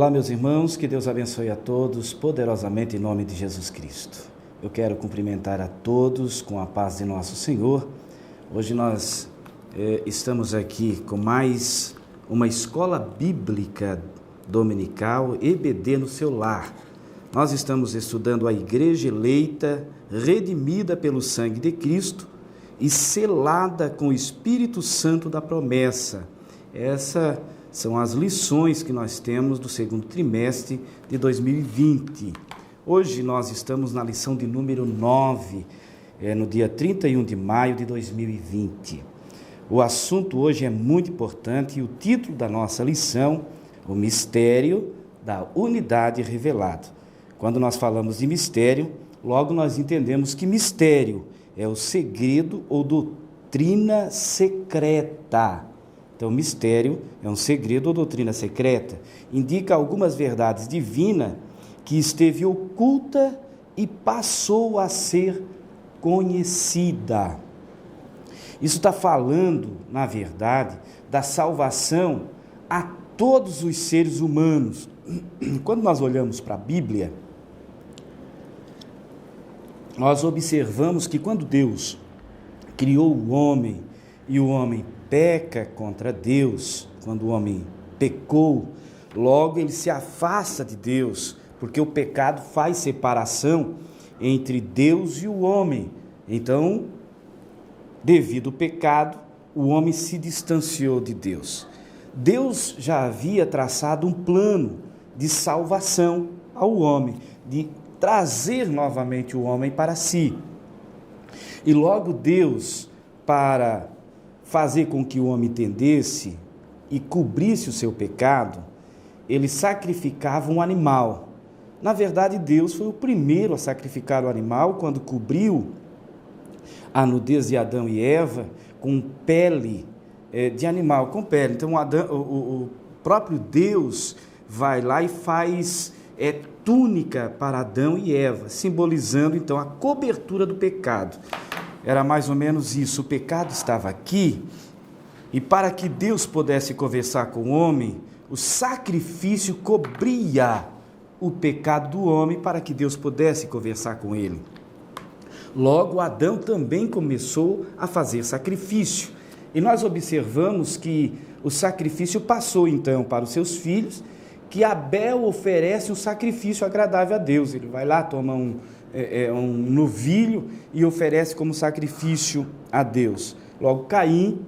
Olá, meus irmãos, que Deus abençoe a todos poderosamente em nome de Jesus Cristo. Eu quero cumprimentar a todos com a paz de nosso Senhor. Hoje nós estamos aqui com mais uma escola bíblica dominical, EBD no seu lar. Nós estamos estudando a igreja eleita, redimida pelo sangue de Cristo e selada com o Espírito Santo da promessa. Essas são as lições que nós temos do segundo trimestre de 2020. Hoje nós estamos na lição de número 9, no dia 31 de maio de 2020. O assunto hoje é muito importante e o título da nossa lição, o mistério da unidade revelado. Quando nós falamos de mistério, logo nós entendemos que mistério é o segredo ou doutrina secreta. Então, mistério é um segredo ou doutrina secreta. Indica algumas verdades divinas que esteve oculta e passou a ser conhecida. Isso está falando, na verdade, da salvação a todos os seres humanos. Quando nós olhamos para a Bíblia, nós observamos que quando Deus criou o homem e o homem peca contra Deus, quando o homem pecou, logo ele se afasta de Deus, porque o pecado faz separação entre Deus e o homem. Então, devido ao pecado, o homem se distanciou de Deus. Deus já havia traçado um plano de salvação ao homem, de trazer novamente o homem para si. E logo Deus, para fazer com que o homem entendesse e cobrisse o seu pecado, ele sacrificava um animal. Na verdade, Deus foi o primeiro a sacrificar o animal quando cobriu a nudez de Adão e Eva com pele de animal, com pele. Então, o próprio Deus vai lá e faz túnica para Adão e Eva, simbolizando então a cobertura do pecado. Era mais ou menos isso, o pecado estava aqui, e para que Deus pudesse conversar com o homem, o sacrifício cobria o pecado do homem para que Deus pudesse conversar com ele. Logo, Adão também começou a fazer sacrifício, e nós observamos que o sacrifício passou então para os seus filhos, que Abel oferece um sacrifício agradável a Deus. Ele vai lá, toma um novilho e oferece como sacrifício a Deus. Logo, Caim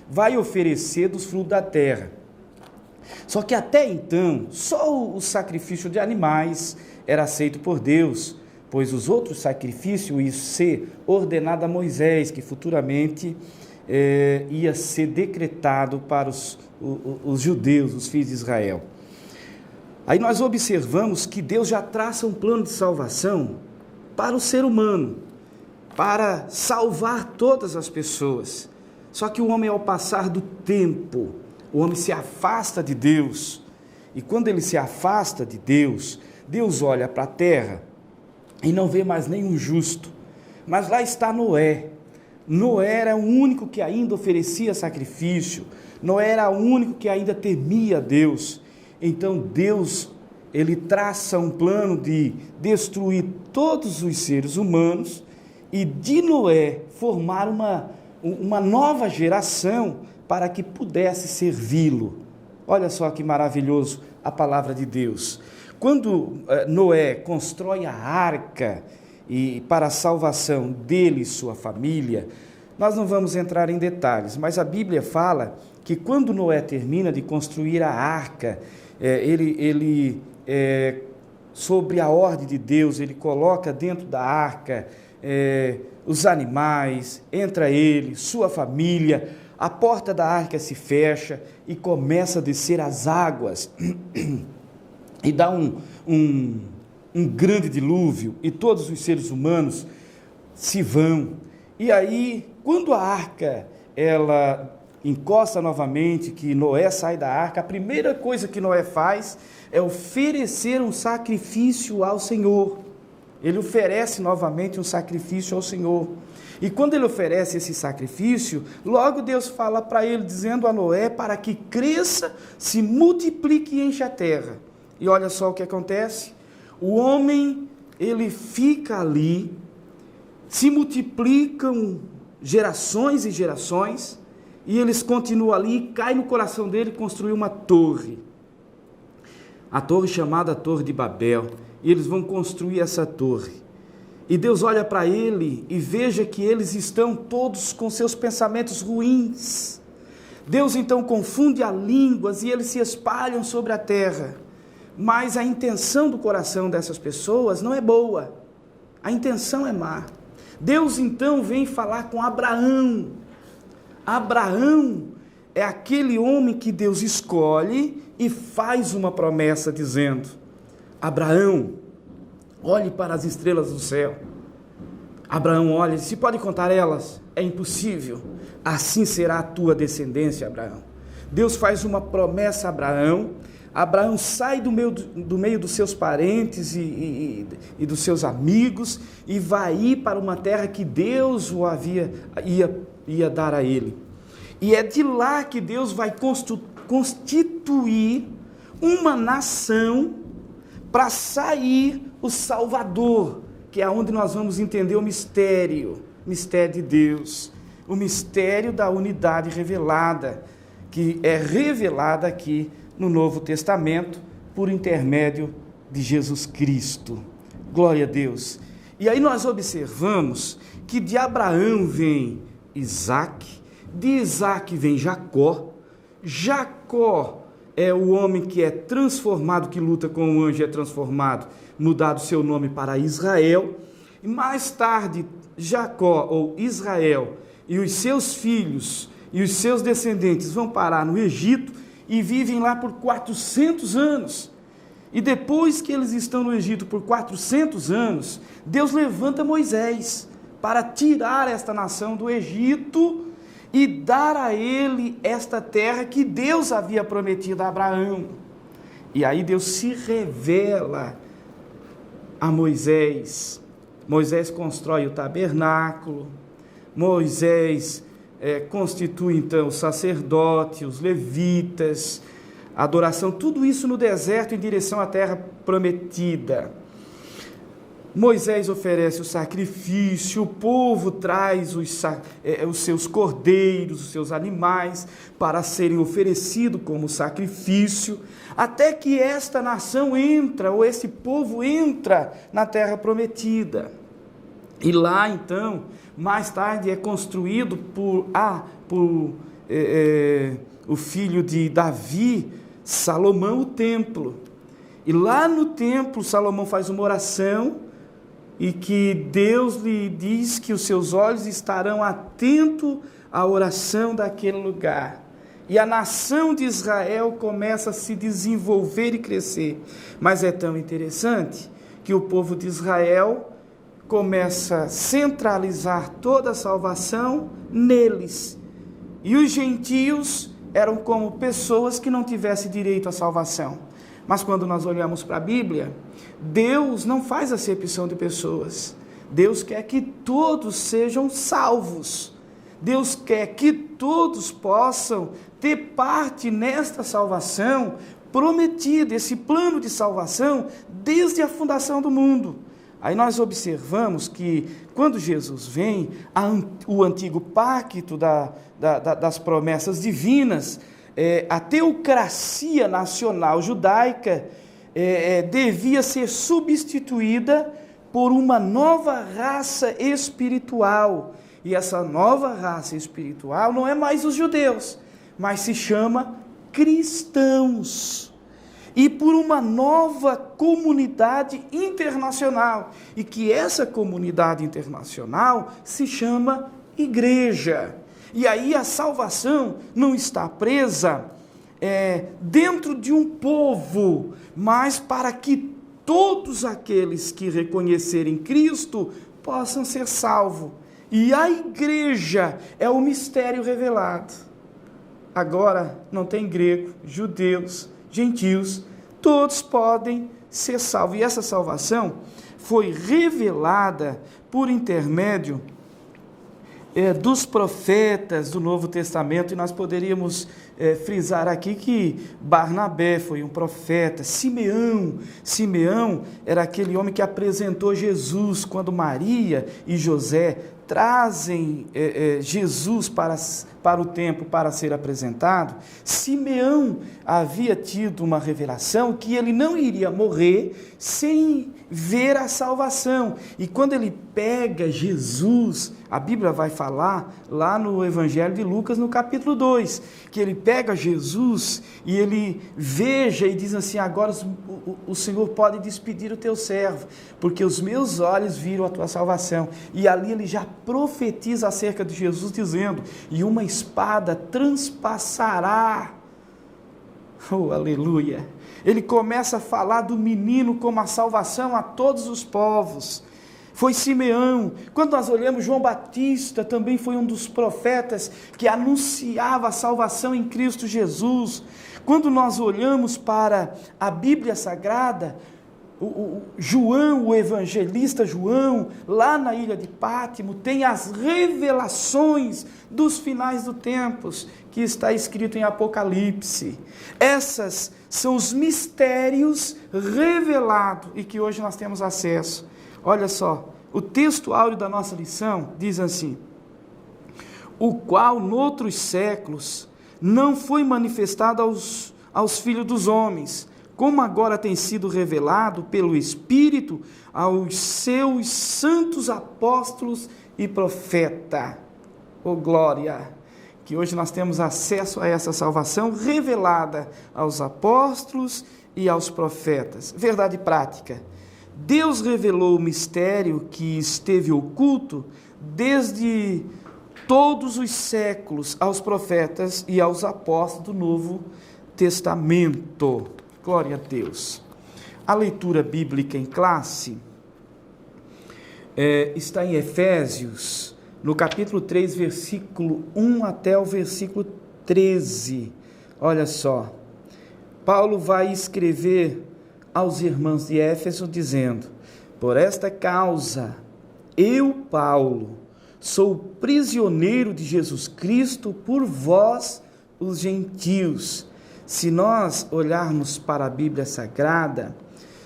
vai oferecer dos frutos da terra. Só que até então, só o sacrifício de animais era aceito por Deus, pois os outros sacrifícios iam ser ordenados a Moisés, que futuramente ia ser decretado para os judeus, os filhos de Israel. Aí nós observamos que Deus já traça um plano de salvação para o ser humano, para salvar todas as pessoas. Só que o homem, ao passar do tempo, o homem se afasta de Deus. E quando ele se afasta de Deus, Deus olha para a terra e não vê mais nenhum justo. Mas lá está Noé. Noé era o único que ainda oferecia sacrifício. Noé era o único que ainda temia Deus. Então Deus, ele traça um plano de destruir todos os seres humanos e de Noé formar uma nova geração para que pudesse servi-lo. Olha só que maravilhoso a palavra de Deus. Quando Noé constrói a arca e para a salvação dele e sua família, nós não vamos entrar em detalhes, mas a Bíblia fala que quando Noé termina de construir a arca, sobre a ordem de Deus, ele coloca dentro da arca os animais, entra ele, sua família, a porta da arca se fecha e começa a descer as águas e dá um grande dilúvio e todos os seres humanos se vão. E aí, quando a arca ela encosta novamente, que Noé sai da arca, a primeira coisa que Noé faz é oferecer um sacrifício ao Senhor. Ele oferece novamente um sacrifício ao Senhor. E quando ele oferece esse sacrifício, logo Deus fala para ele, dizendo a Noé, para que cresça, se multiplique e encha a terra. E olha só o que acontece. O homem, ele fica ali, se multiplicam gerações e gerações, e eles continuam ali, e cai no coração dele construir uma torre. A torre chamada Torre de Babel. E eles vão construir essa torre. E Deus olha para ele e veja que eles estão todos com seus pensamentos ruins. Deus então confunde as línguas e eles se espalham sobre a terra. Mas a intenção do coração dessas pessoas não é boa. A intenção é má. Deus então vem falar com Abraão. Abraão é aquele homem que Deus escolhe e faz uma promessa dizendo: Abraão, olhe para as estrelas do céu. Abraão olha e diz: se pode contar elas? É impossível. Assim será a tua descendência, Abraão. Deus faz uma promessa a Abraão. Abraão sai do meio dos seus parentes e dos seus amigos e vai ir para uma terra que Deus ia dar a ele. E é de lá que Deus vai constituir uma nação para sair o Salvador, que é onde nós vamos entender o mistério de Deus, o mistério da unidade revelada, que é revelada aqui no Novo Testamento, por intermédio de Jesus Cristo. Glória a Deus. E aí nós observamos que de Abraão vem Isaac, de Isaac vem Jacó. Jacó é o homem que é transformado, que luta com o anjo, é transformado, mudado seu nome para Israel. E mais tarde, Jacó, ou Israel, e os seus filhos e os seus descendentes vão parar no Egito e vivem lá por 400 anos. E depois que eles estão no Egito por 400 anos, Deus levanta Moisés para tirar esta nação do Egito e dar a ele esta terra que Deus havia prometido a Abraão. E aí Deus se revela a Moisés. Moisés constrói o tabernáculo, Moisés constitui então o sacerdote, os levitas, a adoração, tudo isso no deserto em direção à terra prometida. Moisés oferece o sacrifício, o povo traz os seus cordeiros, os seus animais, para serem oferecidos como sacrifício, até que esta nação entra, ou esse povo entra na terra prometida. E lá então, mais tarde é construído por o filho de Davi, Salomão, o templo. E lá no templo, Salomão faz uma oração, e que Deus lhe diz que os seus olhos estarão atentos à oração daquele lugar. E a nação de Israel começa a se desenvolver e crescer. Mas é tão interessante que o povo de Israel começa a centralizar toda a salvação neles. E os gentios eram como pessoas que não tivessem direito à salvação. Mas quando nós olhamos para a Bíblia, Deus não faz acepção de pessoas. Deus quer que todos sejam salvos. Deus quer que todos possam ter parte nesta salvação prometida, esse plano de salvação desde a fundação do mundo. Aí nós observamos que quando Jesus vem, o antigo pacto das promessas divinas, a teocracia nacional judaica devia ser substituída por uma nova raça espiritual. E essa nova raça espiritual não é mais os judeus, mas se chama cristãos. E por uma nova comunidade internacional. E que essa comunidade internacional se chama igreja. E aí a salvação não está presa dentro de um povo, mas para que todos aqueles que reconhecerem Cristo possam ser salvos. E a igreja é o mistério revelado. Agora não tem grego, judeus, gentios, todos podem ser salvos. E essa salvação foi revelada por intermédio dos profetas do Novo Testamento, e nós poderíamos frisar aqui que Barnabé foi um profeta, Simeão era aquele homem que apresentou Jesus quando Maria e José trazem Jesus para o templo para ser apresentado. Simeão havia tido uma revelação que ele não iria morrer sem ver a salvação, e quando ele pega Jesus, a Bíblia vai falar lá no Evangelho de Lucas, no capítulo 2, que ele pega Jesus e ele veja e diz assim: agora o Senhor pode despedir o teu servo, porque os meus olhos viram a tua salvação. E ali ele já profetiza acerca de Jesus, dizendo: e uma espada transpassará. Oh, aleluia! Ele começa a falar do menino como a salvação a todos os povos. Foi Simeão. Quando nós olhamos, João Batista também foi um dos profetas que anunciava a salvação em Cristo Jesus. Quando nós olhamos para a Bíblia Sagrada, João, o evangelista João, lá na ilha de Pátimo, tem as revelações dos finais dos tempos, que está escrito em Apocalipse. Essas são os mistérios revelados e que hoje nós temos acesso. Olha só, o texto áureo da nossa lição diz assim: o qual noutros séculos não foi manifestado aos filhos dos homens, como agora tem sido revelado pelo Espírito aos seus santos apóstolos e profetas. Oh glória! Que hoje nós temos acesso a essa salvação revelada aos apóstolos e aos profetas. Verdade prática: Deus revelou o mistério que esteve oculto desde todos os séculos aos profetas e aos apóstolos do Novo Testamento. Glória a Deus. A leitura bíblica em classe está em Efésios, no capítulo 3, versículo 1 até o versículo 13. Olha só, Paulo vai escrever aos irmãos de Éfeso dizendo: por esta causa, eu, Paulo, sou prisioneiro de Jesus Cristo por vós, os gentios. Se nós olharmos para a Bíblia Sagrada,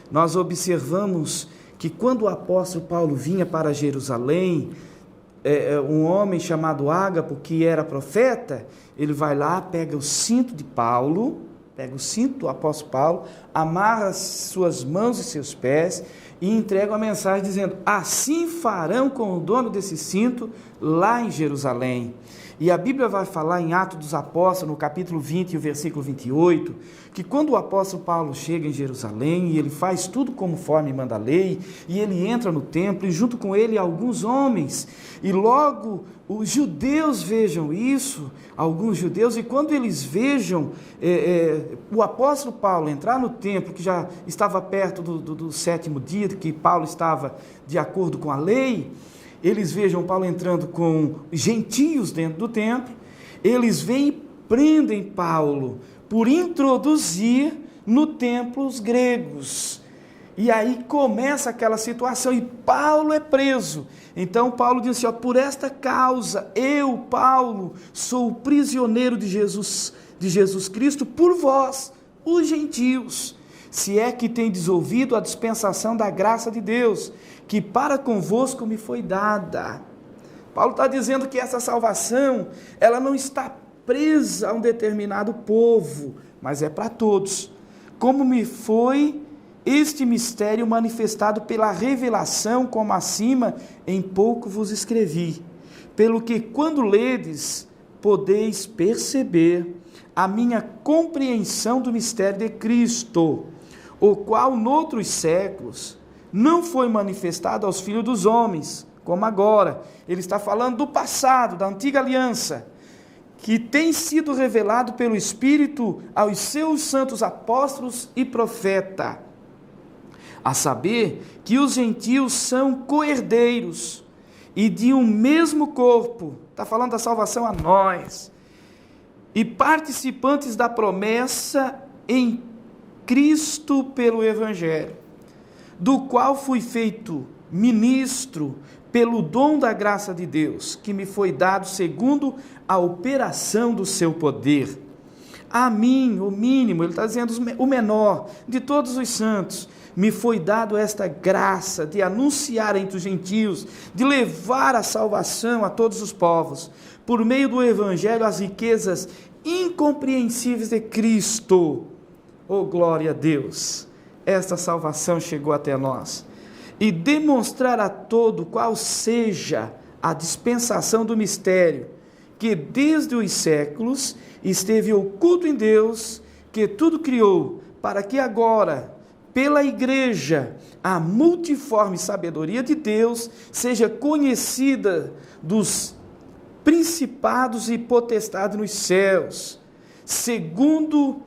nós observamos que quando o apóstolo Paulo vinha para Jerusalém, um homem chamado Ágapo, que era profeta, ele vai lá, pega o cinto de Paulo, pega o cinto do apóstolo Paulo, amarra suas mãos e seus pés e entrega uma mensagem dizendo: assim farão com o dono desse cinto lá em Jerusalém. E a Bíblia vai falar em Atos dos Apóstolos, no capítulo 20 e o versículo 28, que quando o apóstolo Paulo chega em Jerusalém, e ele faz tudo conforme manda a lei, e ele entra no templo, e junto com ele alguns homens, e logo os judeus vejam isso, alguns judeus, e quando eles vejam o apóstolo Paulo entrar no templo, que já estava perto do sétimo dia, que Paulo estava de acordo com a lei, eles vejam Paulo entrando com gentios dentro do templo, eles vêm e prendem Paulo por introduzir no templo os gregos. E aí começa aquela situação e Paulo é preso. Então Paulo diz assim: por esta causa, eu, Paulo, sou prisioneiro de Jesus Cristo por vós, os gentios. Se é que tendes ouvido a dispensação da graça de Deus, que para convosco me foi dada. Paulo está dizendo que essa salvação, ela não está presa a um determinado povo, mas é para todos. Como me foi este mistério manifestado pela revelação, como acima, em pouco vos escrevi. Pelo que, quando ledes, podeis perceber a minha compreensão do mistério de Cristo, o qual, noutros séculos, não foi manifestado aos filhos dos homens, como agora. Ele está falando do passado, da antiga aliança, que tem sido revelado pelo Espírito aos seus santos apóstolos e profetas, a saber que os gentios são co-herdeiros e de um mesmo corpo, está falando da salvação a nós, e participantes da promessa em Cristo pelo Evangelho, do qual fui feito ministro pelo dom da graça de Deus, que me foi dado segundo a operação do seu poder. A mim, o mínimo, ele está dizendo o menor de todos os santos, me foi dado esta graça de anunciar entre os gentios, de levar a salvação a todos os povos, por meio do Evangelho, as riquezas incompreensíveis de Cristo. Oh, glória a Deus! Esta salvação chegou até nós. E demonstrar a todo qual seja a dispensação do mistério, que desde os séculos esteve oculto em Deus, que tudo criou, para que agora, pela igreja, a multiforme sabedoria de Deus seja conhecida dos principados e potestades nos céus, segundo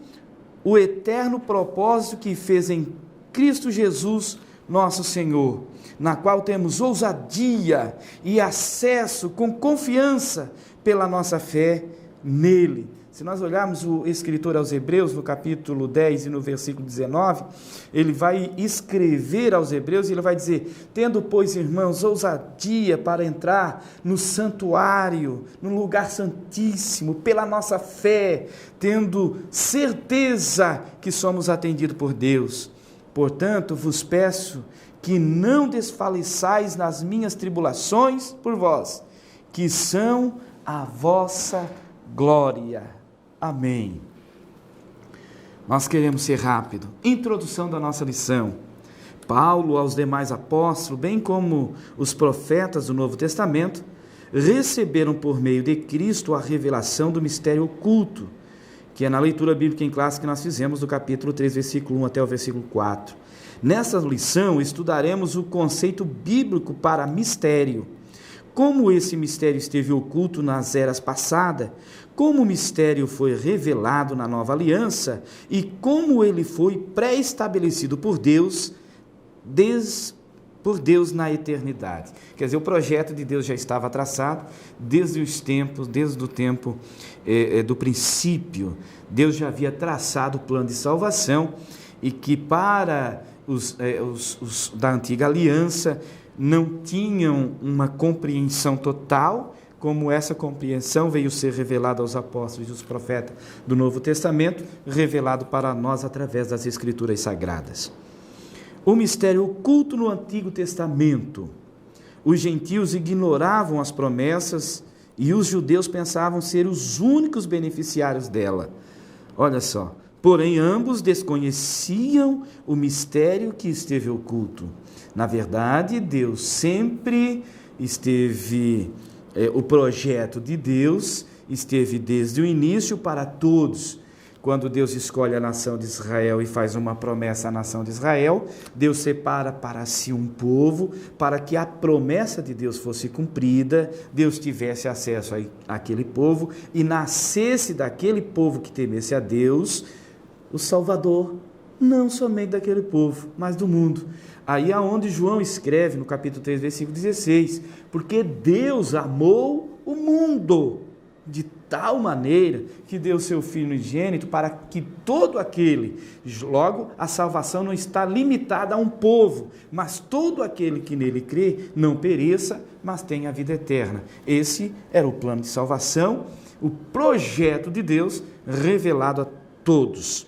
o eterno propósito que fez em Cristo Jesus, nosso Senhor, na qual temos ousadia e acesso com confiança pela nossa fé nele. Se nós olharmos o escritor aos Hebreus, no capítulo 10 e no versículo 19, ele vai escrever aos Hebreus e ele vai dizer: tendo, pois, irmãos, ousadia para entrar no santuário, no lugar santíssimo, pela nossa fé, tendo certeza que somos atendidos por Deus. Portanto, vos peço que não desfaleçais nas minhas tribulações por vós, que são a vossa glória. Amém. Nós queremos ser rápido. Introdução da nossa lição. Paulo aos demais apóstolos, bem como os profetas do Novo Testamento, receberam por meio de Cristo a revelação do mistério oculto, que é na leitura bíblica em classe que nós fizemos do capítulo 3, versículo 1 até o versículo 4. Nessa lição estudaremos o conceito bíblico para mistério, como esse mistério esteve oculto nas eras passadas, como o mistério foi revelado na nova aliança e como ele foi pré-estabelecido por Deus, na eternidade. Quer dizer, o projeto de Deus já estava traçado desde os tempos, desde o tempo do princípio. Deus já havia traçado o plano de salvação e que para os da antiga aliança não tinham uma compreensão total, como essa compreensão veio ser revelada aos apóstolos e aos profetas do Novo Testamento, revelado para nós através das Escrituras Sagradas. O mistério oculto no Antigo Testamento. Os gentios ignoravam as promessas e os judeus pensavam ser os únicos beneficiários dela. Olha só, porém ambos desconheciam o mistério que esteve oculto. Na verdade, Deus sempre esteve, o projeto de Deus esteve desde o início para todos. Quando Deus escolhe a nação de Israel e faz uma promessa à nação de Israel, Deus separa para si um povo, para que a promessa de Deus fosse cumprida, Deus tivesse acesso àquele povo e nascesse daquele povo que temesse a Deus, o Salvador, não somente daquele povo, mas do mundo. Aí é onde João escreve no capítulo 3, versículo 16, porque Deus amou o mundo de tal maneira que deu seu Filho unigênito para que todo aquele, logo a salvação não está limitada a um povo, mas todo aquele que nele crê não pereça, mas tenha a vida eterna. Esse era o plano de salvação, o projeto de Deus revelado a todos.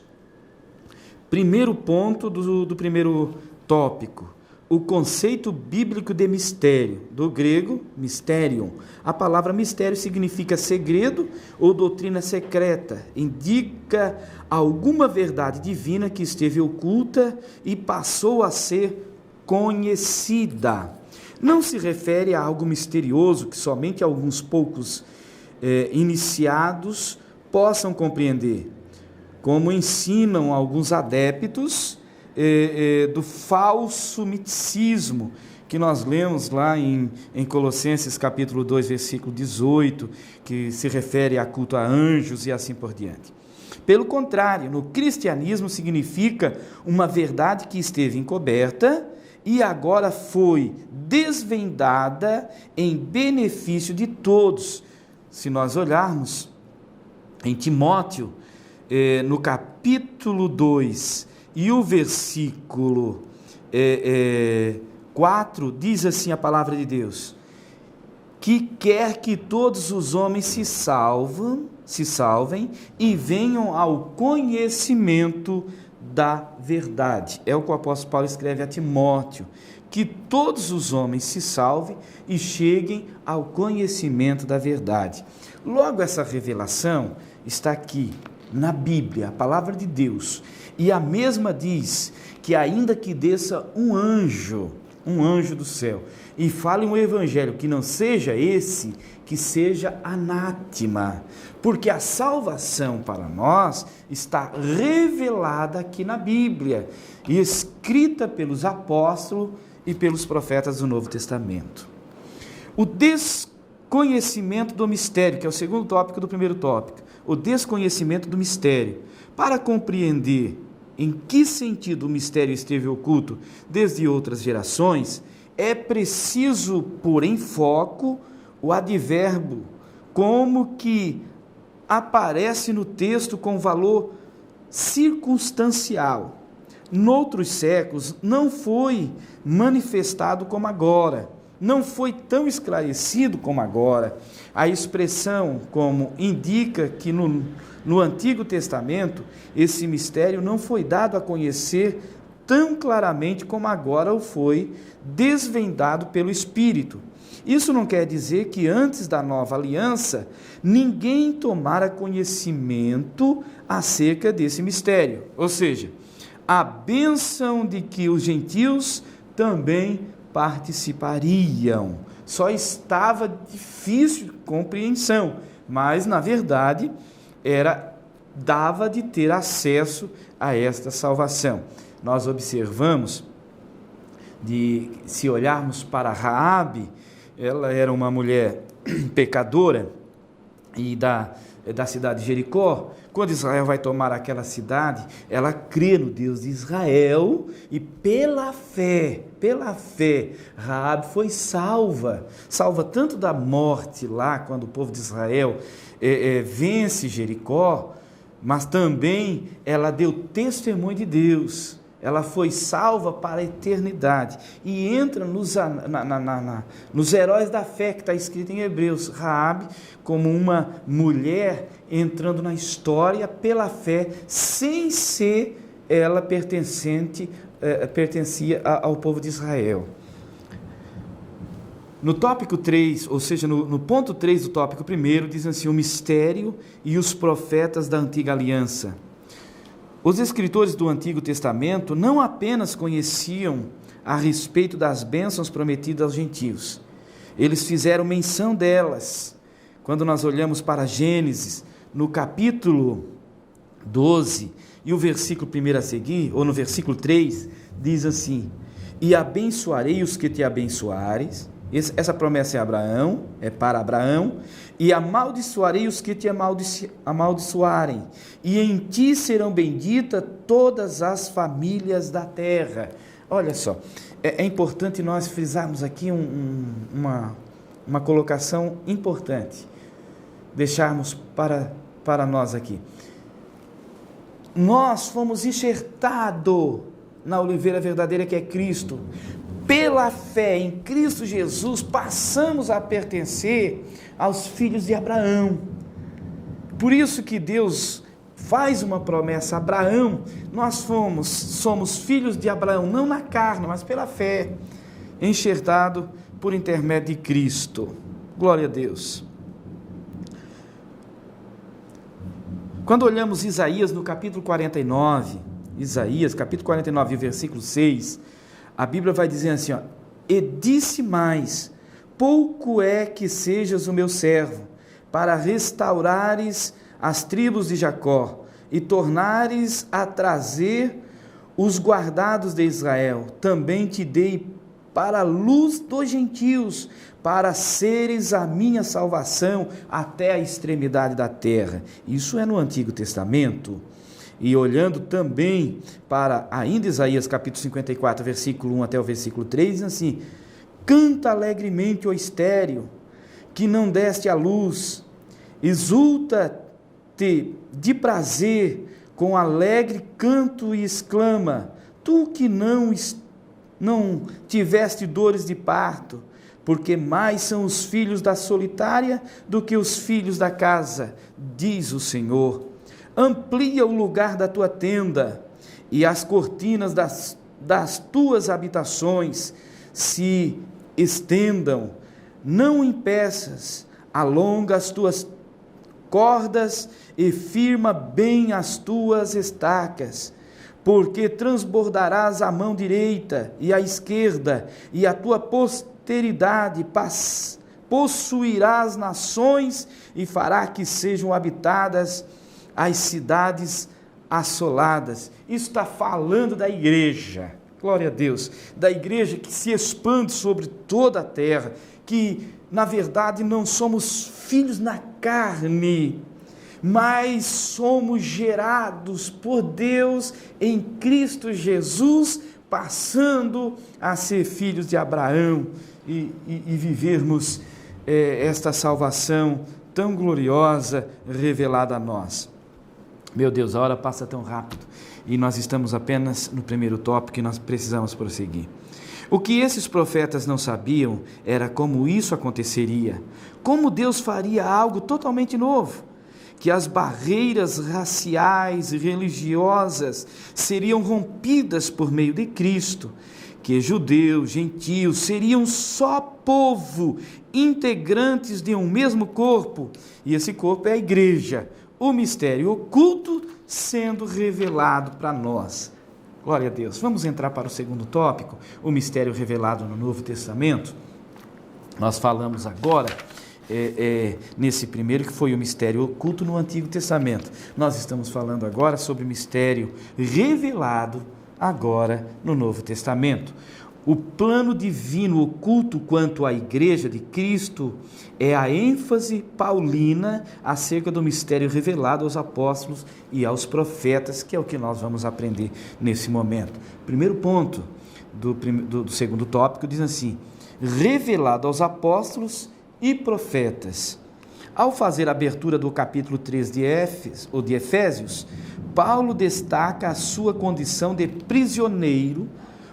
Primeiro ponto do primeiro tópico, o conceito bíblico de mistério, do grego, mysterion. A palavra mistério significa segredo ou doutrina secreta, indica alguma verdade divina que esteve oculta e passou a ser conhecida. Não se refere a algo misterioso que somente alguns poucos iniciados possam compreender, como ensinam alguns adeptos do falso miticismo, que nós lemos lá em Colossenses capítulo 2, versículo 18, que se refere a culto a anjos e assim por diante. Pelo contrário, no cristianismo significa uma verdade que esteve encoberta e agora foi desvendada em benefício de todos. Se nós olharmos em Timóteo, no capítulo 2, e o versículo 4, diz assim a palavra de Deus: que quer que todos os homens se salvem e venham ao conhecimento da verdade. É o que o apóstolo Paulo escreve a Timóteo, que todos os homens se salvem e cheguem ao conhecimento da verdade. Logo, essa revelação está aqui na Bíblia, a palavra de Deus, e a mesma diz que ainda que desça um anjo do céu, e fale um evangelho que não seja esse, que seja anátema, porque a salvação para nós está revelada aqui na Bíblia, e escrita pelos apóstolos e pelos profetas do Novo Testamento. O desconhecimento do mistério, que é o segundo tópico do primeiro tópico, o desconhecimento do mistério. Para compreender em que sentido o mistério esteve oculto desde outras gerações, é preciso pôr em foco o advérbio, como que aparece no texto com valor circunstancial. Noutros séculos não foi manifestado como agora, não foi tão esclarecido como agora. A expressão como indica que no Antigo Testamento esse mistério não foi dado a conhecer tão claramente como agora o foi, desvendado pelo Espírito. Isso não quer dizer que antes da nova aliança ninguém tomara conhecimento acerca desse mistério. Ou seja, a bênção de que os gentios também participariam. Só estava difícil de compreensão, mas na verdade dava de ter acesso a esta salvação. Nós observamos, se olharmos para Raabe, ela era uma mulher pecadora e da cidade de Jericó. Quando Israel vai tomar aquela cidade, ela crê no Deus de Israel e pela fé, Raabe foi salva tanto da morte lá, quando o povo de Israel vence Jericó, mas também ela deu testemunho de Deus. Ela foi salva para a eternidade e entra nos heróis da fé que está escrito em Hebreus. Raabe como uma mulher entrando na história pela fé, sem ser ela pertencia ao povo de Israel. No tópico 3, ou seja, no ponto 3 do tópico 1, diz assim: o mistério e os profetas da antiga aliança. Os escritores do Antigo Testamento não apenas conheciam a respeito das bênçãos prometidas aos gentios, eles fizeram menção delas. Quando nós olhamos para Gênesis, no capítulo 12, e o versículo 1 a seguir, ou no versículo 3, diz assim: e abençoarei os que te abençoares. Essa promessa é para Abraão, e amaldiçoarei os que te amaldiçoarem, e em ti serão benditas todas as famílias da terra. Olha só, é importante nós frisarmos aqui uma colocação importante, deixarmos para nós aqui. Nós fomos enxertados na oliveira verdadeira que é Cristo. Pela fé em Cristo Jesus, passamos a pertencer aos filhos de Abraão. Por isso que Deus faz uma promessa a Abraão. Nós somos filhos de Abraão, não na carne, mas pela fé, enxertado por intermédio de Cristo. Glória a Deus. Quando olhamos Isaías no capítulo 49, capítulo 49, versículo 6, a Bíblia vai dizer assim, e disse mais: pouco é que sejas o meu servo, para restaurares as tribos de Jacó, e tornares a trazer os guardados de Israel. Também te dei para a luz dos gentios, para seres a minha salvação até a extremidade da terra. Isso é no Antigo Testamento. E olhando também para ainda Isaías capítulo 54, versículo 1 até o versículo 3, diz assim: canta alegremente, ó estéril, que não deste à luz, exulta-te de prazer com alegre canto e exclama, tu que não não tiveste dores de parto, porque mais são os filhos da solitária do que os filhos da casa, diz o Senhor. Amplia o lugar da tua tenda, e as cortinas das tuas habitações se estendam. Não impeças, alonga as tuas cordas e firma bem as tuas estacas, porque transbordarás a mão direita e a esquerda, e a tua posteridade possuirá as nações e fará que sejam habitadas as cidades assoladas. Isso está falando da igreja, glória a Deus, da igreja que se expande sobre toda a terra, que na verdade não somos filhos na carne, mas somos gerados por Deus em Cristo Jesus, passando a ser filhos de Abraão e vivermos esta salvação tão gloriosa revelada a nós. Meu Deus, a hora passa tão rápido e nós estamos apenas no primeiro tópico e nós precisamos prosseguir. O que esses profetas não sabiam era como isso aconteceria, como Deus faria algo totalmente novo, que as barreiras raciais e religiosas seriam rompidas por meio de Cristo, que judeus, gentios seriam só povo, integrantes de um mesmo corpo, e esse corpo é a igreja, o mistério oculto sendo revelado para nós. Glória a Deus. Vamos entrar para o segundo tópico, o mistério revelado no Novo Testamento. Nós falamos agora nesse primeiro, que foi o mistério oculto no Antigo Testamento. Nós estamos falando agora sobre o mistério revelado agora no Novo Testamento. O plano divino oculto quanto à Igreja de Cristo é a ênfase paulina acerca do mistério revelado aos apóstolos e aos profetas, que é o que nós vamos aprender nesse momento. Primeiro ponto do segundo tópico diz assim: revelado aos apóstolos e profetas. Ao fazer a abertura do capítulo 3 de Efésios, Paulo destaca a sua condição de prisioneiro,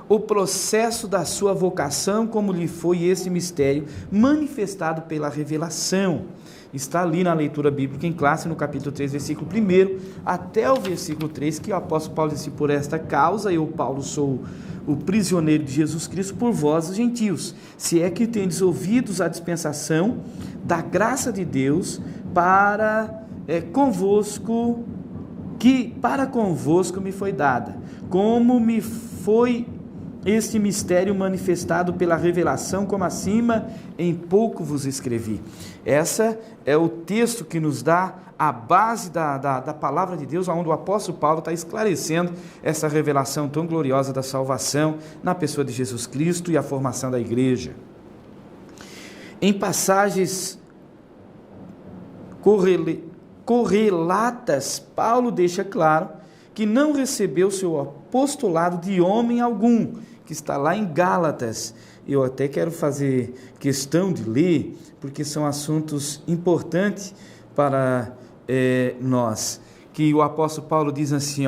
o processo da sua vocação, como lhe foi esse mistério manifestado pela revelação. Está ali na leitura bíblica em classe, no capítulo 3, versículo 1, até o versículo 3, que o apóstolo Paulo disse: por esta causa, eu, Paulo, sou o prisioneiro de Jesus Cristo por vós, os gentios, se é que tendes ouvidos a dispensação da graça de Deus para convosco me foi dada, como me foi este mistério manifestado pela revelação, como acima em pouco vos escrevi. Essa é o texto que nos dá a base da palavra de Deus, onde o apóstolo Paulo está esclarecendo essa revelação tão gloriosa da salvação na pessoa de Jesus Cristo e a formação da igreja. Em passagens correlatas, Paulo deixa claro que não recebeu seu apostolado de homem algum, que está lá em Gálatas. Eu até quero fazer questão de ler, porque são assuntos importantes para nós, que o apóstolo Paulo diz assim,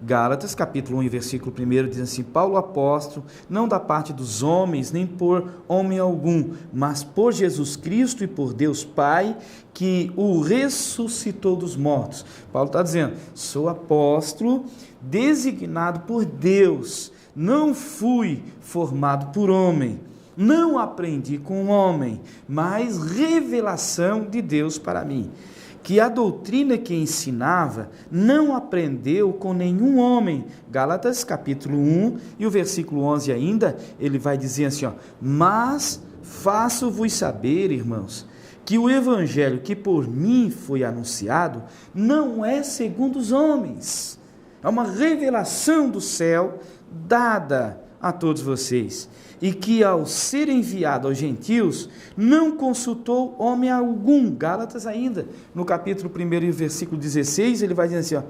Gálatas, capítulo 1, versículo 1, diz assim: Paulo, apóstolo, não da parte dos homens, nem por homem algum, mas por Jesus Cristo e por Deus Pai, que o ressuscitou dos mortos. Paulo está dizendo: sou apóstolo designado por Deus, não fui formado por homem, não aprendi com homem, mas revelação de Deus para mim. Que a doutrina que ensinava não aprendeu com nenhum homem. Gálatas capítulo 1 e o versículo 11 ainda, ele vai dizer assim, mas faço-vos saber, irmãos, que o evangelho que por mim foi anunciado não é segundo os homens. É uma revelação do céu dada a todos vocês, e que ao ser enviado aos gentios, não consultou homem algum. Gálatas ainda, no capítulo 1 e versículo 16, ele vai dizer assim,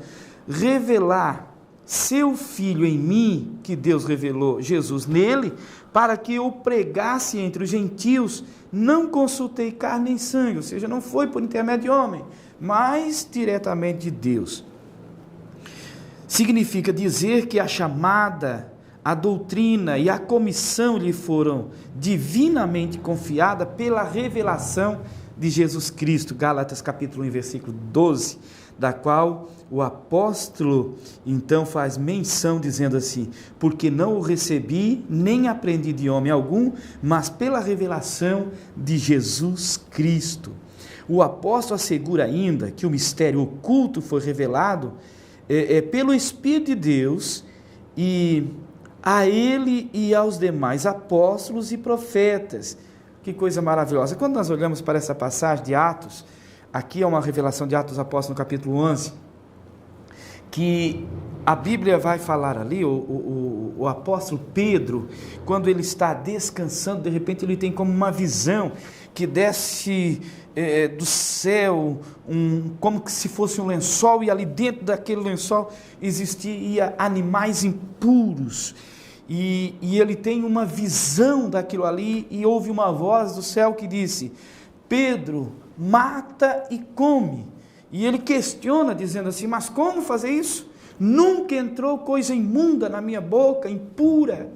revelar seu Filho em mim, que Deus revelou Jesus nele, para que eu pregasse entre os gentios, não consultei carne nem sangue, ou seja, não foi por intermédio de homem, mas diretamente de Deus. Significa dizer que a chamada a doutrina e a comissão lhe foram divinamente confiadas pela revelação de Jesus Cristo. Gálatas capítulo 1, versículo 12, da qual o apóstolo então faz menção dizendo assim: porque não o recebi, nem aprendi de homem algum, mas pela revelação de Jesus Cristo. O apóstolo assegura ainda que o mistério oculto foi revelado pelo Espírito de Deus e a ele e aos demais apóstolos e profetas. Que coisa maravilhosa! Quando nós olhamos para essa passagem de Atos, aqui é uma revelação de Atos dos Apóstolos no capítulo 11, que a Bíblia vai falar ali, o apóstolo Pedro, quando ele está descansando, de repente ele tem como uma visão que desce do céu, como que se fosse um lençol, e ali dentro daquele lençol existia animais impuros, e ele tem uma visão daquilo ali, e ouve uma voz do céu que disse: Pedro, mata e come. E ele questiona, dizendo assim: mas como fazer isso? Nunca entrou coisa imunda na minha boca, impura,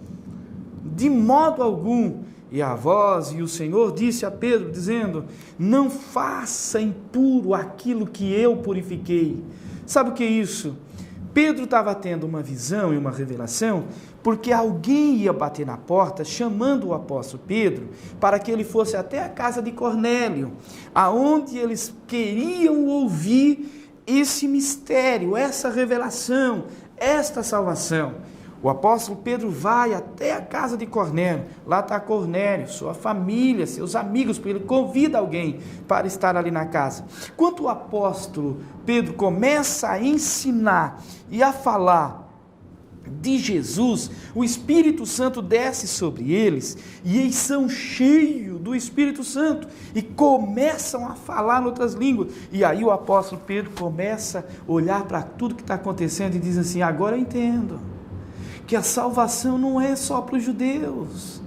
de modo algum. E a voz e o Senhor disse a Pedro, dizendo: não faça impuro aquilo que eu purifiquei. Sabe o que é isso? Pedro estava tendo uma visão e uma revelação, porque alguém ia bater na porta, chamando o apóstolo Pedro, para que ele fosse até a casa de Cornélio, aonde eles queriam ouvir esse mistério, essa revelação, esta salvação. O apóstolo Pedro vai até a casa de Cornélio, lá está Cornélio, sua família, seus amigos, porque ele convida alguém para estar ali na casa. Quando o apóstolo Pedro começa a ensinar e a falar de Jesus, o Espírito Santo desce sobre eles, e eles são cheios do Espírito Santo, e começam a falar em outras línguas, e aí o apóstolo Pedro começa a olhar para tudo que está acontecendo, e diz assim: agora eu entendo, que a salvação não é só para os judeus,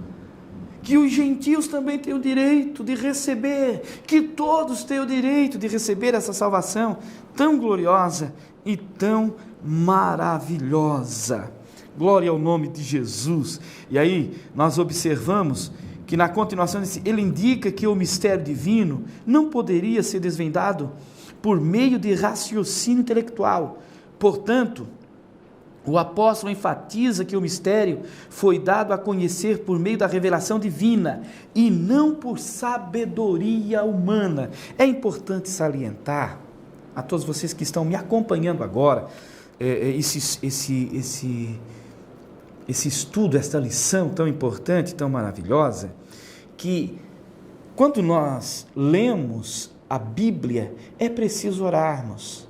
que os gentios também têm o direito de receber, que todos têm o direito de receber essa salvação tão gloriosa e tão maravilhosa. Glória ao nome de Jesus. E aí nós observamos que na continuação ele indica que o mistério divino não poderia ser desvendado por meio de raciocínio intelectual. Portanto, o apóstolo enfatiza que o mistério foi dado a conhecer por meio da revelação divina e não por sabedoria humana. É importante salientar a todos vocês que estão me acompanhando agora, esse estudo, esta lição tão importante, tão maravilhosa, que quando nós lemos a Bíblia, é preciso orarmos.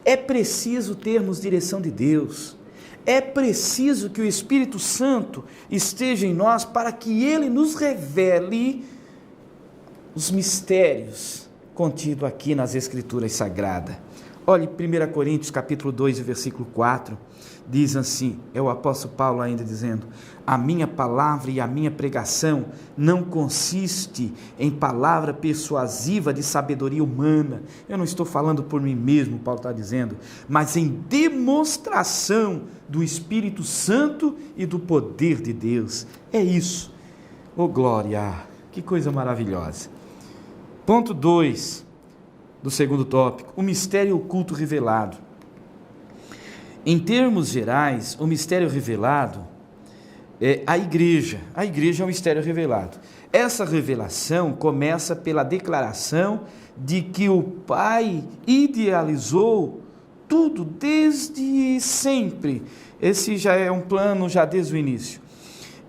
É preciso termos direção de Deus, é preciso que o Espírito Santo esteja em nós para que Ele nos revele os mistérios contidos aqui nas Escrituras Sagradas. Olhe 1 Coríntios capítulo 2, versículo 4, diz assim, é o apóstolo Paulo ainda dizendo: a minha palavra e a minha pregação não consiste em palavra persuasiva de sabedoria humana. Eu não estou falando por mim mesmo, Paulo está dizendo, mas em demonstração do Espírito Santo e do poder de Deus. É isso. Oh glória, que coisa maravilhosa. Ponto 2 do segundo tópico, o mistério oculto revelado. Em termos gerais, o mistério revelado é a igreja é um mistério revelado. Essa revelação começa pela declaração de que o Pai idealizou tudo desde sempre. Esse já é um plano já desde o início.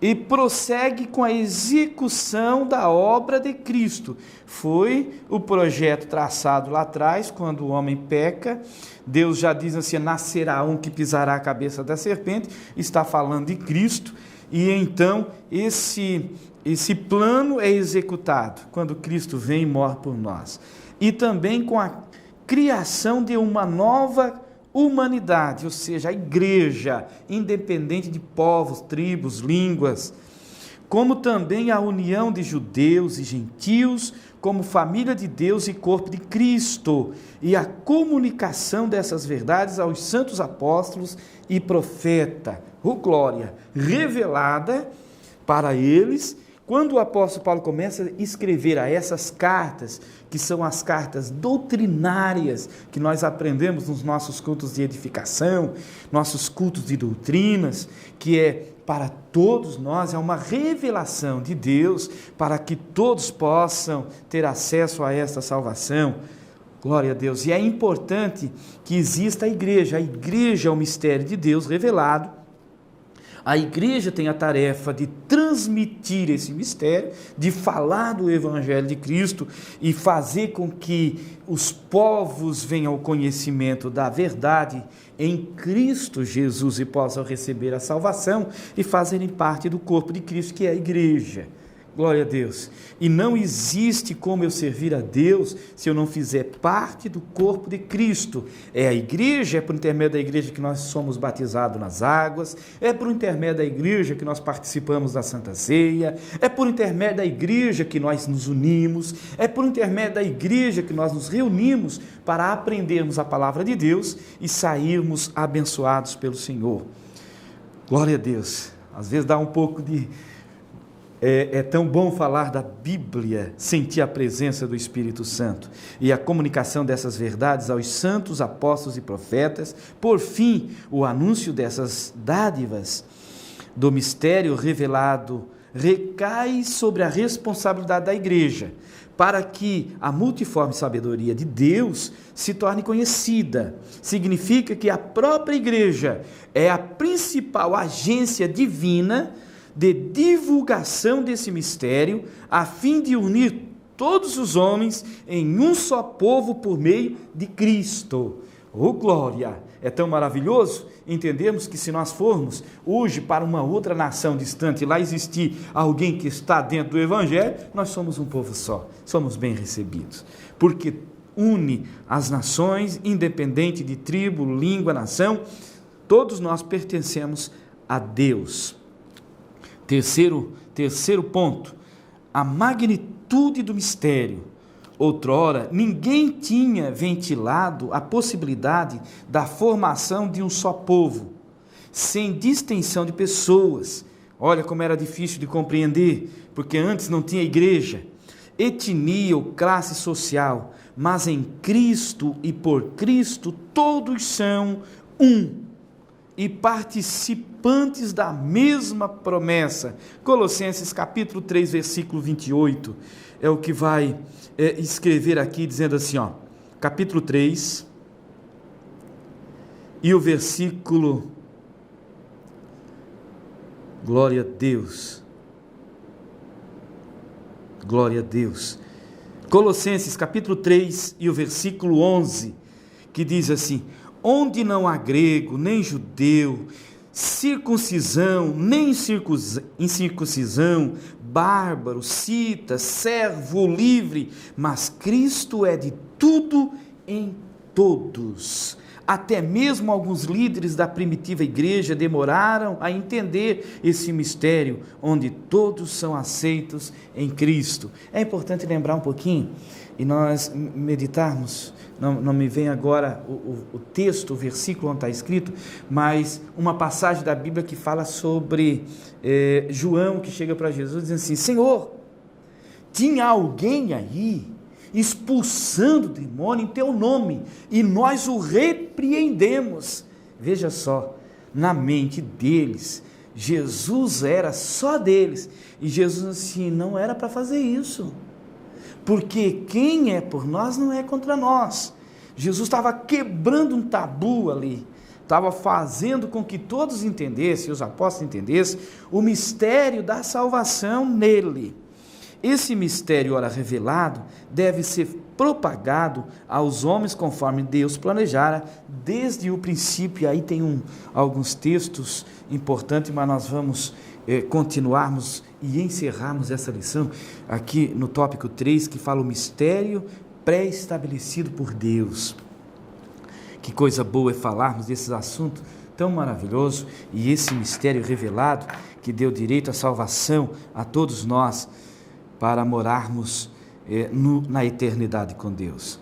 E prossegue com a execução da obra de Cristo. Foi o projeto traçado lá atrás, quando o homem peca. Deus já diz assim: nascerá um que pisará a cabeça da serpente. Está falando de Cristo. E então esse plano é executado quando Cristo vem e morre por nós. E também com a criação de uma nova humanidade, ou seja, a igreja, independente de povos, tribos, línguas, como também a união de judeus e gentios, como família de Deus e corpo de Cristo, e a comunicação dessas verdades aos santos apóstolos e profetas. glória, revelada para eles, quando o apóstolo Paulo começa a escrever a essas cartas, que são as cartas doutrinárias, que nós aprendemos nos nossos cultos de edificação, nossos cultos de doutrinas, que é para todos nós, é uma revelação de Deus, para que todos possam ter acesso a esta salvação. Glória a Deus. E é importante que exista a igreja é o mistério de Deus revelado. A igreja tem a tarefa de transmitir esse mistério, de falar do Evangelho de Cristo e fazer com que os povos venham ao conhecimento da verdade em Cristo Jesus e possam receber a salvação e fazerem parte do corpo de Cristo, que é a igreja. Glória a Deus. E não existe como eu servir a Deus se eu não fizer parte do corpo de Cristo. É a igreja, é por intermédio da igreja que nós somos batizados nas águas, é por intermédio da igreja que nós participamos da Santa Ceia, é por intermédio da igreja que nós nos unimos, é por intermédio da igreja que nós nos reunimos para aprendermos a palavra de Deus e sairmos abençoados pelo Senhor. Glória a Deus. Às vezes dá um pouco de... É tão bom falar da Bíblia, sentir a presença do Espírito Santo e a comunicação dessas verdades aos santos, apóstolos e profetas. Por fim, o anúncio dessas dádivas do mistério revelado recai sobre a responsabilidade da igreja, para que a multiforme sabedoria de Deus se torne conhecida. Significa que a própria igreja é a principal agência divina de divulgação desse mistério, a fim de unir todos os homens em um só povo por meio de Cristo. Oh, glória! É tão maravilhoso entendermos que se nós formos hoje para uma outra nação distante, lá existir alguém que está dentro do Evangelho, nós somos um povo só, somos bem recebidos, porque une as nações, independente de tribo, língua, nação, todos nós pertencemos a Deus. Terceiro ponto, a magnitude do mistério. Outrora, ninguém tinha ventilado a possibilidade da formação de um só povo, sem distinção de pessoas. Olha como era difícil de compreender, porque antes não tinha igreja, etnia ou classe social, mas em Cristo e por Cristo todos são um e participantes da mesma promessa. Colossenses capítulo 3, versículo 28, é o que vai escrever aqui, dizendo assim, capítulo 3, e o versículo, glória a Deus, Colossenses capítulo 3 e o versículo 11, que diz assim: onde não há grego, nem judeu, circuncisão, nem incircuncisão, bárbaro, cita, servo ou livre, mas Cristo é de tudo em todos. Até mesmo alguns líderes da primitiva igreja demoraram a entender esse mistério, onde todos são aceitos em Cristo. É importante lembrar um pouquinho e nós meditarmos. Não me vem agora o texto, o versículo onde está escrito, mas uma passagem da Bíblia que fala sobre João, que chega para Jesus dizendo assim: Senhor, tinha alguém aí expulsando o demônio em teu nome, e nós o repreendemos. Veja só, na mente deles, Jesus era só deles, e Jesus assim, não era para fazer isso, porque quem é por nós não é contra nós. Jesus estava quebrando um tabu ali, estava fazendo com que todos entendessem, os apóstolos entendessem, o mistério da salvação nele. Esse mistério, ora revelado, deve ser propagado aos homens conforme Deus planejara desde o princípio. E aí tem alguns textos importantes, mas nós vamos continuarmos e encerrarmos essa lição aqui no tópico 3, que fala o mistério pré-estabelecido por Deus. Que coisa boa é falarmos desses assuntos tão maravilhoso, e esse mistério revelado que deu direito à salvação a todos nós, para morarmos na eternidade com Deus.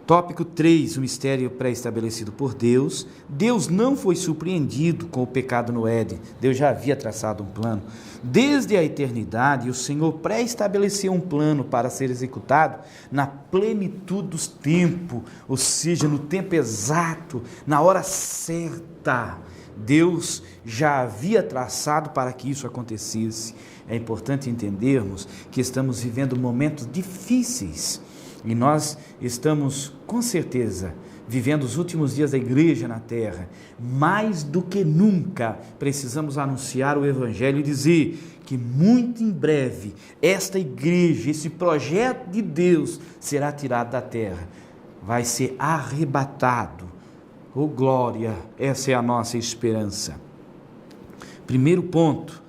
Tópico 3, o mistério pré-estabelecido por Deus. Deus não foi surpreendido com o pecado no Éden. Deus já havia traçado um plano. Desde a eternidade, o Senhor pré-estabeleceu um plano para ser executado na plenitude dos tempos, ou seja, no tempo exato, na hora certa. Deus já havia traçado para que isso acontecesse. É importante entendermos que estamos vivendo momentos difíceis e nós estamos, com certeza, vivendo os últimos dias da igreja na terra. Mais do que nunca, precisamos anunciar o Evangelho e dizer que muito em breve esta igreja, esse projeto de Deus será tirado da terra, vai ser arrebatado. Oh glória, essa é a nossa esperança. Primeiro ponto,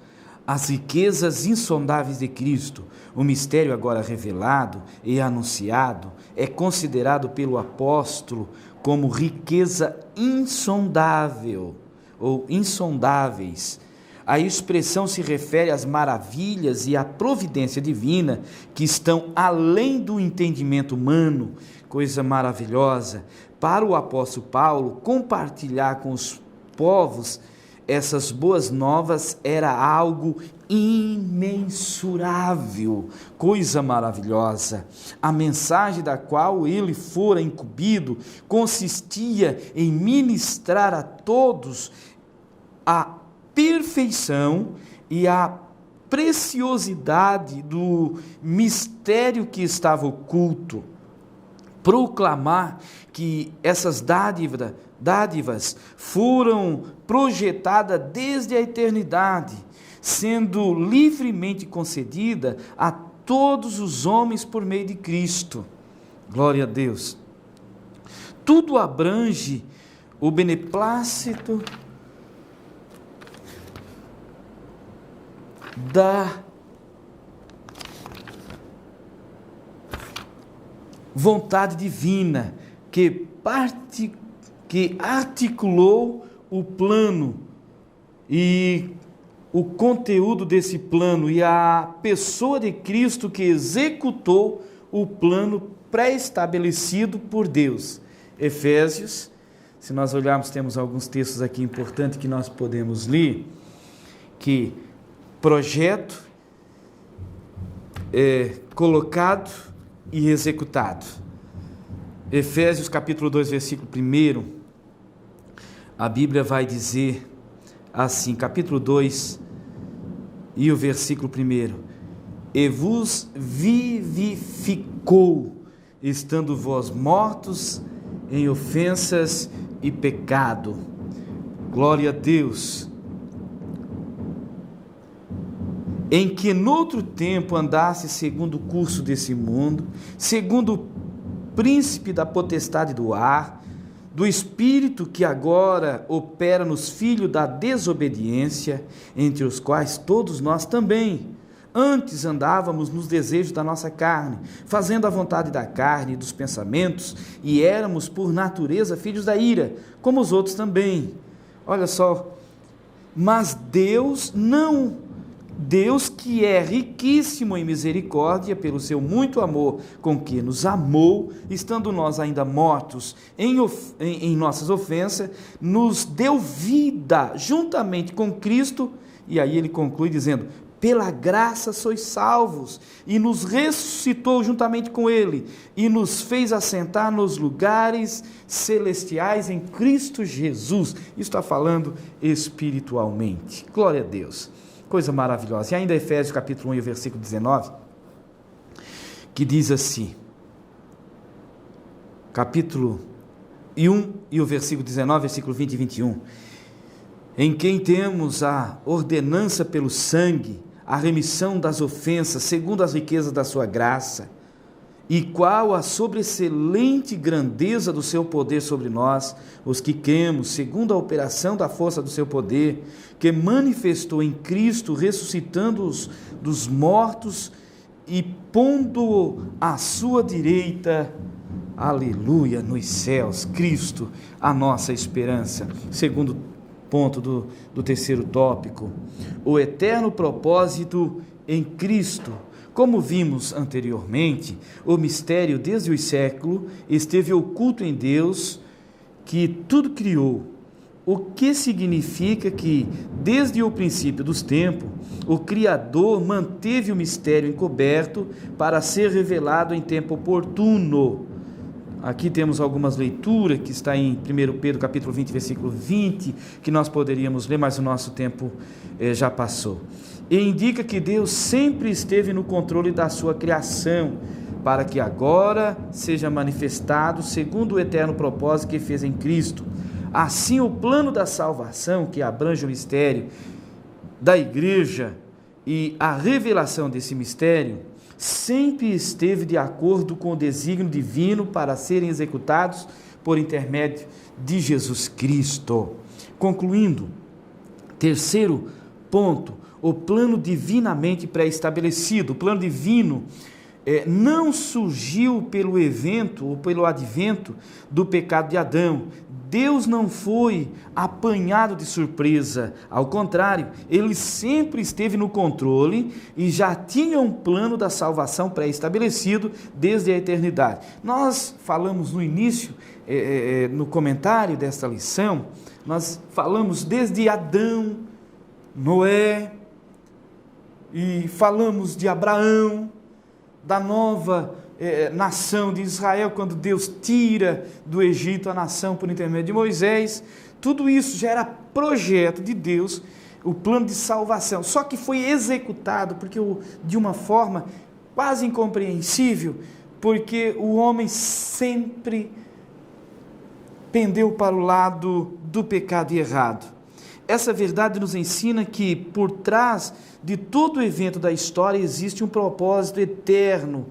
as riquezas insondáveis de Cristo. O mistério agora revelado e anunciado é considerado pelo apóstolo como riqueza insondável ou insondáveis. A expressão se refere às maravilhas e à providência divina que estão além do entendimento humano, coisa maravilhosa. Para o apóstolo Paulo, compartilhar com os povos essas boas novas era algo imensurável, coisa maravilhosa. A mensagem da qual ele fora incumbido consistia em ministrar a todos a perfeição e a preciosidade do mistério que estava oculto. Proclamar que essas dádivas foram projetadas desde a eternidade, sendo livremente concedida a todos os homens por meio de Cristo. Glória a Deus. Tudo abrange o beneplácito da vontade divina que articulou o plano e o conteúdo desse plano e a pessoa de Cristo que executou o plano pré-estabelecido por Deus. Efésios, se nós olharmos, temos alguns textos aqui importantes que nós podemos ler, que projeto colocado e executado. Efésios capítulo 2, versículo 1, a Bíblia vai dizer assim, capítulo 2 e o versículo 1: e vos vivificou, estando vós mortos em ofensas e pecado. Glória a Deus. Em que noutro tempo andasse segundo o curso desse mundo, segundo o príncipe da potestade do ar, do espírito que agora opera nos filhos da desobediência, entre os quais todos nós também antes andávamos nos desejos da nossa carne, fazendo a vontade da carne e dos pensamentos, e éramos por natureza filhos da ira, como os outros também. Olha só, mas Deus que é riquíssimo em misericórdia, pelo seu muito amor com que nos amou, estando nós ainda mortos em nossas ofensas, nos deu vida juntamente com Cristo, e aí ele conclui dizendo: pela graça sois salvos, e nos ressuscitou juntamente com ele, e nos fez assentar nos lugares celestiais em Cristo Jesus. Isso está falando espiritualmente. Glória a Deus. Coisa maravilhosa. E ainda Efésios capítulo 1 e o versículo 19, que diz assim, capítulo 1 e o versículo 19, versículo 20 e 21, em quem temos a ordenança pelo sangue, a remissão das ofensas, segundo as riquezas da sua graça, e qual a sobreexcelente grandeza do seu poder sobre nós, os que cremos, segundo a operação da força do seu poder, que manifestou em Cristo, ressuscitando-os dos mortos e pondo-o à sua direita, aleluia, nos céus. Cristo, a nossa esperança. Segundo ponto do terceiro tópico, o eterno propósito em Cristo. Como vimos anteriormente, o mistério desde os séculos esteve oculto em Deus, que tudo criou, o que significa que, desde o princípio dos tempos, o Criador manteve o mistério encoberto para ser revelado em tempo oportuno. Aqui temos algumas leituras que está em 1 Pedro capítulo 20, versículo 20, que nós poderíamos ler, mas o nosso tempo já passou. E indica que Deus sempre esteve no controle da sua criação, para que agora seja manifestado segundo o eterno propósito que fez em Cristo. Assim, o plano da salvação, que abrange o mistério da igreja e a revelação desse mistério, sempre esteve de acordo com o desígnio divino para serem executados por intermédio de Jesus Cristo. Concluindo, terceiro ponto, o plano divinamente pré-estabelecido. O plano divino não surgiu pelo evento ou pelo advento do pecado de Adão. Deus não foi apanhado de surpresa, ao contrário, ele sempre esteve no controle e já tinha um plano da salvação pré-estabelecido desde a eternidade. Nós falamos no início, no comentário desta lição, nós falamos desde Adão, Noé, e falamos de Abraão, da nova nação de Israel, quando Deus tira do Egito a nação por intermédio de Moisés. Tudo isso já era projeto de Deus, o plano de salvação, só que foi executado de uma forma quase incompreensível, porque o homem sempre pendeu para o lado do pecado errado. Essa verdade nos ensina que por trás de todo o evento da história existe um propósito eterno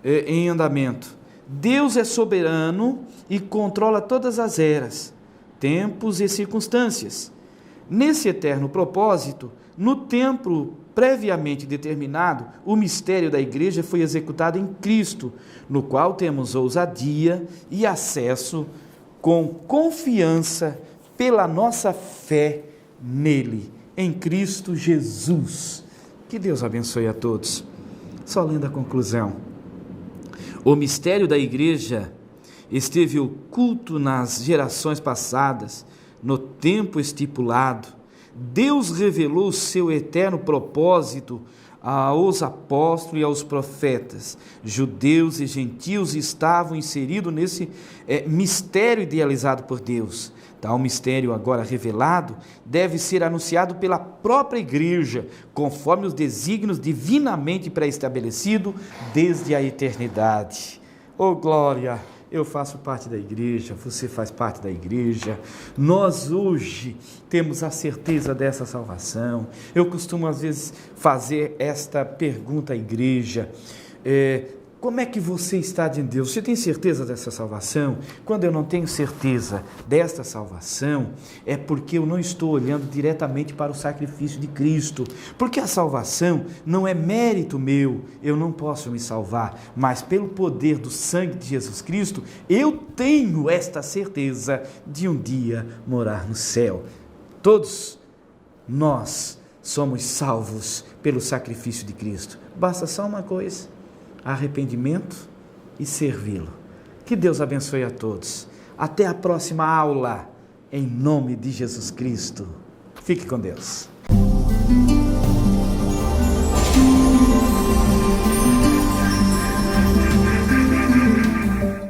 em andamento. Deus é soberano e controla todas as eras, tempos e circunstâncias. Nesse eterno propósito, no tempo previamente determinado, o mistério da igreja foi executado em Cristo, no qual temos ousadia e acesso com confiança pela nossa fé nele, em Cristo Jesus. Que Deus abençoe a todos. Só lendo a conclusão. O mistério da igreja esteve oculto nas gerações passadas, no tempo estipulado. Deus revelou o seu eterno propósito aos apóstolos e aos profetas. Judeus e gentios estavam inseridos nesse mistério idealizado por Deus. Tal mistério agora revelado deve ser anunciado pela própria igreja, conforme os desígnios divinamente pré-estabelecidos desde a eternidade. Oh glória! Eu faço parte da igreja, você faz parte da igreja, nós hoje temos a certeza dessa salvação. Eu costumo às vezes fazer esta pergunta à igreja, como é que você está diante de Deus? Você tem certeza dessa salvação? Quando eu não tenho certeza desta salvação, é porque eu não estou olhando diretamente para o sacrifício de Cristo, porque a salvação não é mérito meu, eu não posso me salvar, mas pelo poder do sangue de Jesus Cristo, eu tenho esta certeza de um dia morar no céu. Todos nós somos salvos pelo sacrifício de Cristo. Basta só uma coisa: arrependimento e servi-lo. Que Deus abençoe a todos. Até a próxima aula, em nome de Jesus Cristo. Fique com Deus.